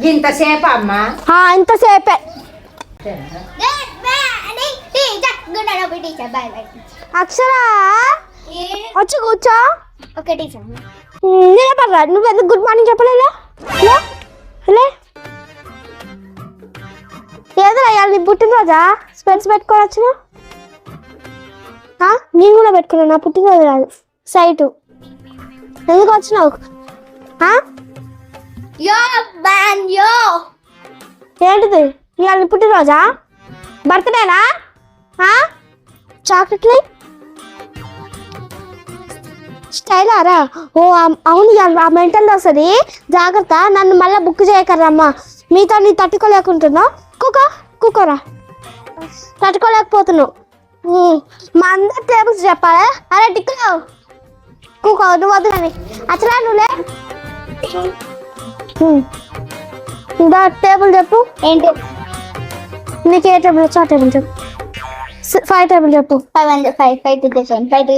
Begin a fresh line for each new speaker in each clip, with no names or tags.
ఇంతసేపు అమ్మా
ఇంతసేపే అక్షరా వచ్చి కూర్చో. నేనే పర్రా, నువ్వు ఎందుకు గుడ్ మార్నింగ్ చెప్పలేదా? ఏదైనా నీ పుట్టినరోజా స్పెట్స్ పెట్టుకోవచ్చు. నేను కూడా పెట్టుకున్నాను, నా పుట్టినరోజు కాదు సైటు. ఎందుకు వచ్చినావు? ఏంటిది ఇవాళ నీ పుట్టినరోజా? బర్త్డేనా? చాక్లెట్లు స్టైలారా? ఓ అవును, ఆ మెంటల్ వస్తుంది, జాగ్రత్త. నన్ను మళ్ళీ బుక్ చేయకరమ్మా, మీతో నీ తట్టుకోలేకుంటున్నావు. కుకోరా, తట్టుకోలేకపోతున్నావు. మా అందరు టేబుల్స్ చెప్పాలా? అరే టిక్కులు కూకో, నువ్వు వద్దు కానీ అసలు నువ్వులే. టేబుల్ చెప్పు. ఏంటి నీకు ఏ టేబుల్ వచ్చా ఆ టేబుల్ చెప్పు. 5 టేబుల్ చెప్పు. 5 5 5 15 5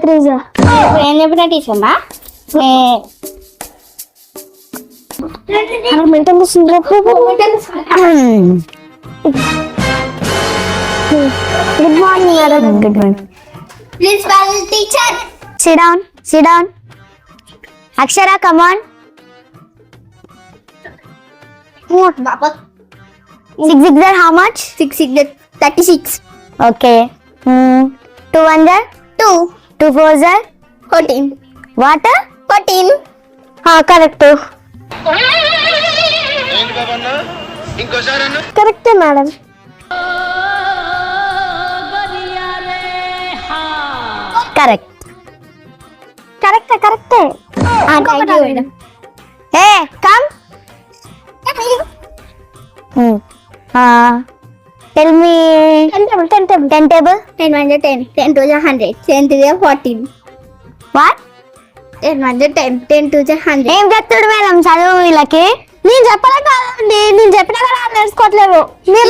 3 ఏం చెప్పినా టీచర్మా మెంటల్ వస్తుంది. Good morning madam. Good morning principal teacher. Sit down. Akshara come on. 6 6 how much? 6 6 36. Okay. 2 1 2 2 4 14. What? 14. Correct. Correct madam. Correct. Thank you madam. Hey, come. Tell me 10 table. 10 1 10 10 2 100 10 3 14. What? 10 1 10 10 2 100. ఏం చెప్తాడు madam చదువు వీళ్ళకి? నేను చెప్పలే కాదండి, నేను చెప్పినా కదా నేర్చుకోవట్లేదు. మీరు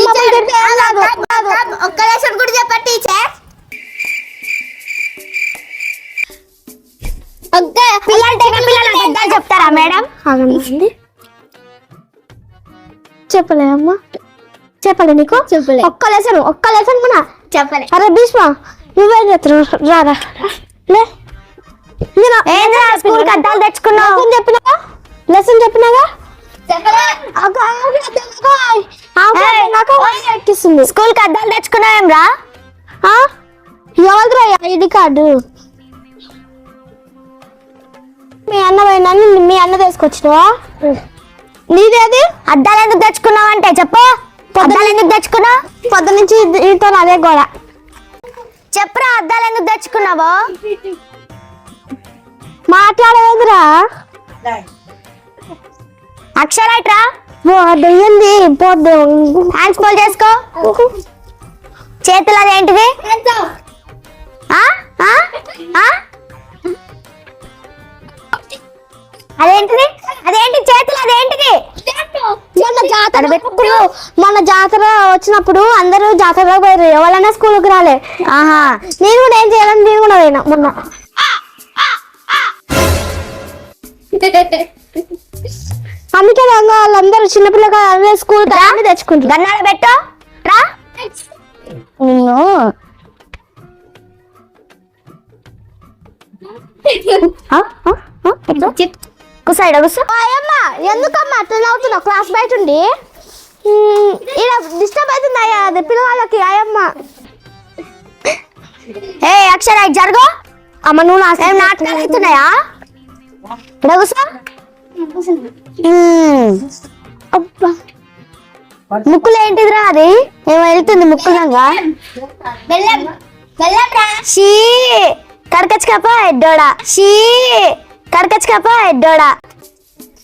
ఒక్క లెసన్ కూడా చెప్పండి టీచర్. పిల్లలు చెప్తారా మేడం? చెప్పలే అమ్మా, చెప్పలే నీకు? చెప్పలే. ఒక్క లెసన్ కూడా చెప్పలే. అరే భీష్మ నువ్వేం చెప్తున్నావు? రారా లే. స్కూల్ అద్దాలు తెచ్చుకున్నావు లెసన్ చెప్పినాగా. స్కూల్ కి అద్దాలు తెచ్చుకున్నావేం రా? ఎవరిరా ఐడి కార్డు? మీ అన్న పోయినా మీ అన్న తీసుకొచ్చినావా? నీదేది? అద్దాలు ఎందుకు తెచ్చుకున్నావు అంటే చెప్పు. అద్దాలు ఎందుకు తెచ్చుకున్నావు? పొద్దు నుంచి ఇంతో అదే గోడ. చెప్పురా, అద్దాలు ఎందుకు తెచ్చుకున్నావు? మాట్లాడేదిరా అక్షరాట్రా. దెయ్యంది పోద్దు. హ్యాండ్స్ ఫోల్డ్ చేసుకో. చేతులు అదేంటిది? అదేంటిది? చేతులు అదేంటిది? మొన్న జాతర వచ్చినప్పుడు అందరూ జాతరలో పోయారు, ఎవరైనా స్కూల్కి రాలే. నేను కూడా ఏం చేయాలని నేను కూడా పోయినా మొన్న. అందుకే వాళ్ళందరూ చిన్నపిల్లగా స్కూల్ తెచ్చుకుంటారు. గన్నాడు పెట్టు రా. కుసైడ్ కూర్చో. అయ్యమ్మా ఎందుకమ్మా అట్లా నవ్వుతున్నావు? క్లాస్ బయట ఉండి ఇలా డిస్టర్బ్ అవుతుందయ్యా అది పిల్లవాళ్ళకి. అయ్యమ్మ ఏ అక్షర జరుగు. అమ్మ నువ్వు ఏం నాటకాలు అవుతున్నాయా? ఇక్కడ కూర్చో. ముక్కులు ఏంటిదిరా? అది ఏమో వెళ్తుంది ముక్కులంగా. కడకచ్చుకపా ఎడ్డోడా. కడకచ్చుకపా ఎడ్డోడా.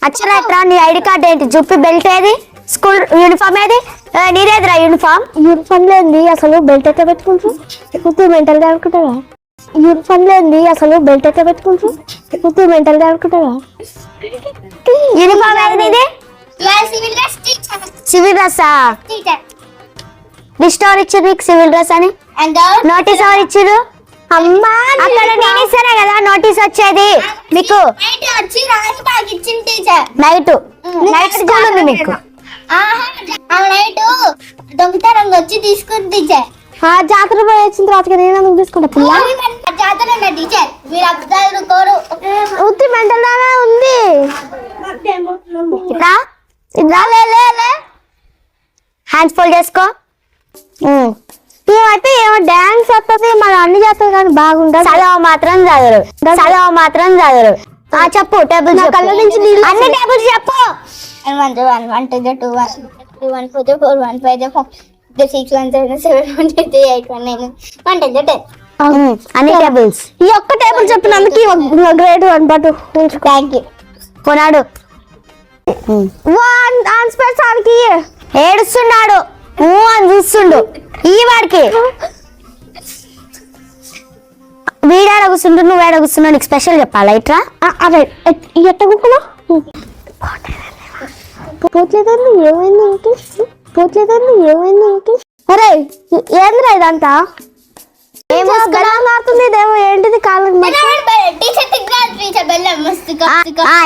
అక్షరా నీ ఐడి కార్డ్ ఏంటి? జుప్పి బెల్ట్ ఏది? స్కూల్ యూనిఫామ్ ఏది? నీదేదిరా యూనిఫామ్? యూనిఫామ్ లేని అసలు బెల్ట్ అయితే పెట్టుకుంటారు మెంటల్ గా అనుకుంటావా? యూనిఫామ్ లేని అసలు బెల్ట్ అయితే పెట్టుకుంటారు మెంటల్ గా అనుకుంటావా? యూనిఫామ్ ఏది నీది? సివిల్ డ్రెస్సా? డిస్టోర్ ఇచ్చి నీకు సివిల్ డ్రెస్ అని నోటీస్ ఎవరు ఇచ్చారు? అమ్మా అక్కడ నేను ఇస్తానే కదా నోటీస్ వచ్చేది మీకు. నైట్ స్కూల్ ఉంది మీకు.
దొంగతనంగా వచ్చి తీసుకుని టీచర్.
జాతర పోయి వచ్చిన తర్వాత నేను తీసుకుంటా పిల్ల.
జాతర టీచర్ మీరు అబ్బాయిలు కోరు
ఉత్తి మెంటల్ దానే ఉంది. ఇట్లా ఇట్లా లే హ్యాండ్స్ ఫోల్డ్ చేసుకో. ఏమైతే ఏమో డాన్స్ వస్తుంది మన అన్ని చేస్తుంది కానీ బాగుంటుంది. చదవ మాత్రం చదవరు. చెప్పు టేబుల్ కళ్ళ నుంచి అన్ని టేబుల్స్ చెప్పు.
1 1 1 2 2 1 2 1 4 4 1 5 4 6 1 7 7 1 3 8 1 9 1 10
అన్ని టేబుల్స్. ఈ ఒక్క టేబుల్ చెప్పినందుకు గ్రేట్ 1 బట్ థ్యాంక్ యూ కొనాడు. ఆన్స్పర్సానికి ఏడుస్తున్నాడు అని చూస్తుండు. ఈ వాడికి వీడాడ కూర్చుంటు నువ్వు ఏడ కూర్చున్నావు నీకు స్పెషల్ చెప్పాలా ఇట్లా. అదే ఎట్ట కూకున్నా పోట్లేదండి ఏమైంది అరే ఏంద్రా ఇదంతా ఏమో మారుతుంది ఇదేమో ఏంటిది కాళ్ళు.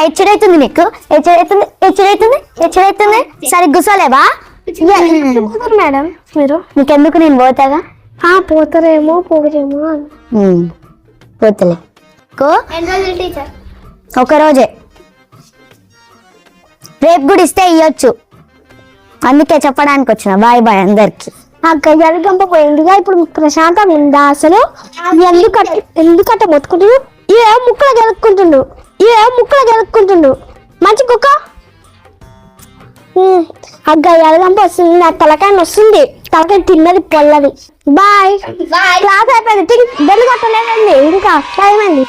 హెచ్చడైతుంది నీకు హెచ్చడైతుంది సరే గుసలేవా మేడం మీరు. నీకెందుకు నేను పోతాగా. పోతారేమో పోతలే
టీచర్
ఒకరోజే రేపు కూడా ఇస్తే ఇయ్యొచ్చు అందుకే చెప్పడానికి వచ్చిన. బాయ్ బాయ్ అందరికి. గంప పోయిందిగా ఇప్పుడు ప్రశాంతంగా ఉందా అసలు. ఎందుకట్ట మొత్తుకుంటుడు ఏ ముక్కలు గెలుక్కుంటుండు మంచి కుక్క. ఎలగంప వస్తుంది నాకు తలకాయ వస్తుంది. తలకాయ తిన్నది పొల్లది. బాయ్ క్లాస్ అయిపోయింది. బెల్లు కొట్టలేదండి ఇంకా టైం అయింది.